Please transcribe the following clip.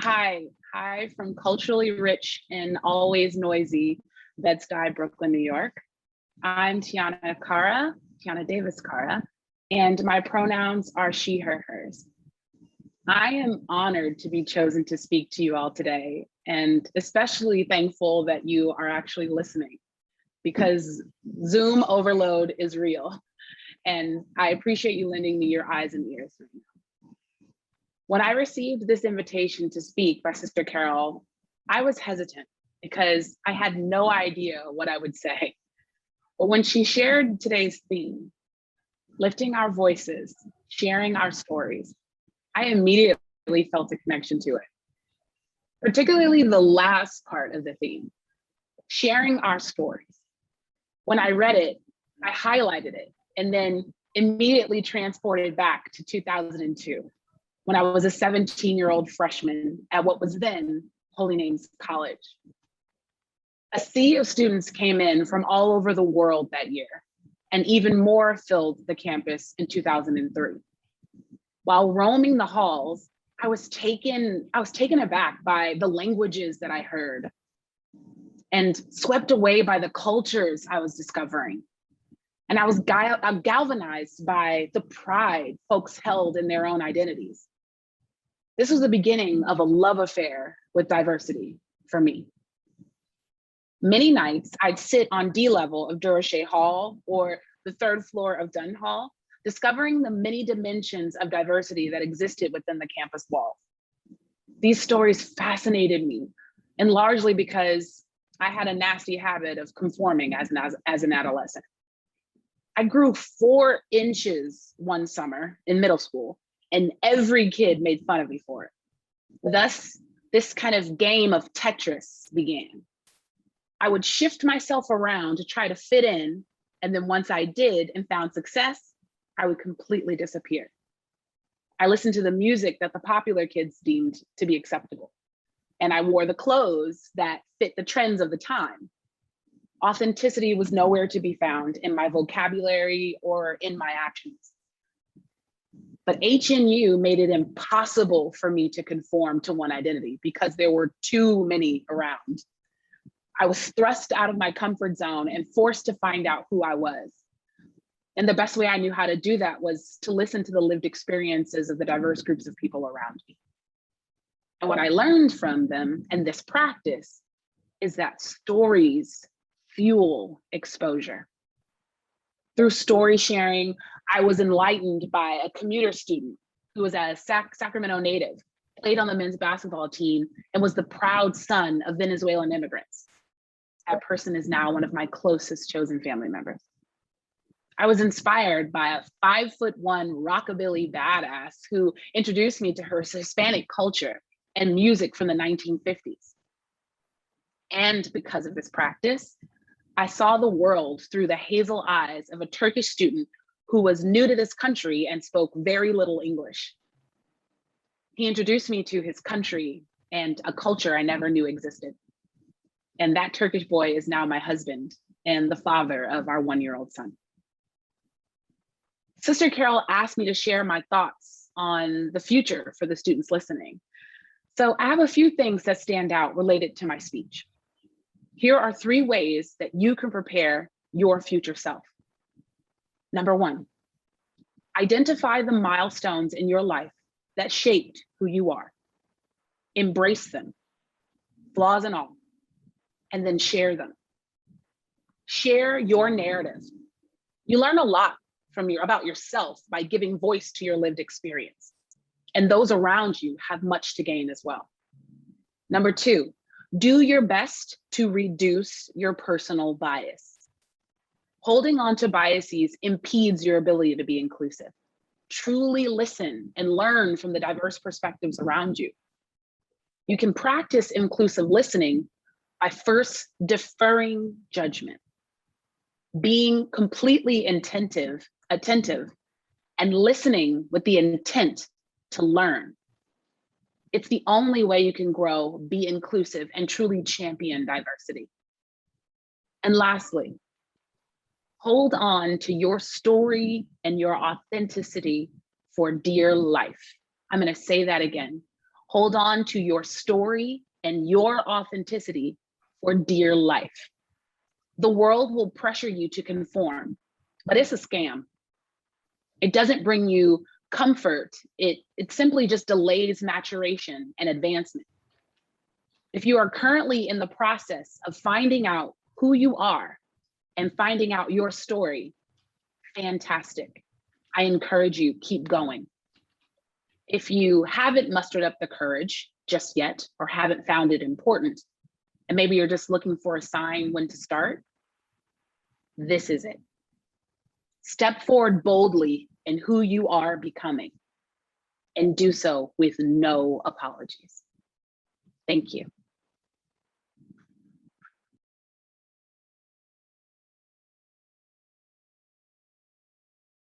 Hi from culturally rich and always noisy Bed-Stuy, Brooklyn, New York. I'm Tiana Davis Kara, and my pronouns are she, her, hers. I am honored to be chosen to speak to you all today, and especially thankful that you are actually listening because Zoom overload is real, and I appreciate you lending me your eyes and ears right now. When I received this invitation to speak by Sister Carol, I was hesitant because I had no idea what I would say. But when she shared today's theme, lifting our voices, sharing our stories, I immediately felt a connection to it. Particularly the last part of the theme, sharing our stories. When I read it, I highlighted it and then immediately transported back to 2002. When I was a 17-year-old freshman at what was then Holy Names College. A sea of students came in from all over the world that year, and even more filled the campus in 2003. While roaming the halls, I was taken aback by the languages that I heard and swept away by the cultures I was discovering. And I was galvanized by the pride folks held in their own identities. This was the beginning of a love affair with diversity for me. Many nights I'd sit on D level of Durocher Hall or the third floor of Dunn Hall, discovering the many dimensions of diversity that existed within the campus walls. These stories fascinated me, and largely because I had a nasty habit of conforming as an adolescent. I grew 4 inches one summer in middle school, and every kid made fun of me for it. Thus, this kind of game of Tetris began. I would shift myself around to try to fit in, and then once I did and found success, I would completely disappear. I listened to the music that the popular kids deemed to be acceptable, and I wore the clothes that fit the trends of the time. Authenticity was nowhere to be found in my vocabulary or in my actions. But HNU made it impossible for me to conform to one identity because there were too many around. I was thrust out of my comfort zone and forced to find out who I was. And the best way I knew how to do that was to listen to the lived experiences of the diverse groups of people around me. And what I learned from them and this practice is that stories fuel exposure. Through story sharing, I was enlightened by a commuter student who was a Sacramento native, played on the men's basketball team, and was the proud son of Venezuelan immigrants. That person is now one of my closest chosen family members. I was inspired by a 5'1" rockabilly badass who introduced me to her Hispanic culture and music from the 1950s. And because of this practice, I saw the world through the hazel eyes of a Turkish student who was new to this country and spoke very little English. He introduced me to his country and a culture I never knew existed. And that Turkish boy is now my husband and the father of our 1-year-old son. Sister Carol asked me to share my thoughts on the future for the students listening. So I have a few things that stand out related to my speech. Here are 3 ways that you can prepare your future self. Number 1, identify the milestones in your life that shaped who you are. Embrace them, flaws and all, and then share them. Share your narrative. You learn a lot about yourself by giving voice to your lived experience. And those around you have much to gain as well. Number 2, do your best to reduce your personal bias. Holding on to biases impedes your ability to be inclusive. Truly listen and learn from the diverse perspectives around you. You can practice inclusive listening by first deferring judgment, being completely attentive, and listening with the intent to learn. It's the only way you can grow, be inclusive, and truly champion diversity. And lastly, hold on to your story and your authenticity for dear life. I'm going to say that again. Hold on to your story and your authenticity for dear life. The world will pressure you to conform, but it's a scam. It doesn't bring you comfort. It simply just delays maturation and advancement. If you are currently in the process of finding out who you are and finding out your story, fantastic. I encourage you, keep going. If you haven't mustered up the courage just yet, or haven't found it important, and maybe you're just looking for a sign when to start, this is it. Step forward boldly in who you are becoming, and do so with no apologies. Thank you.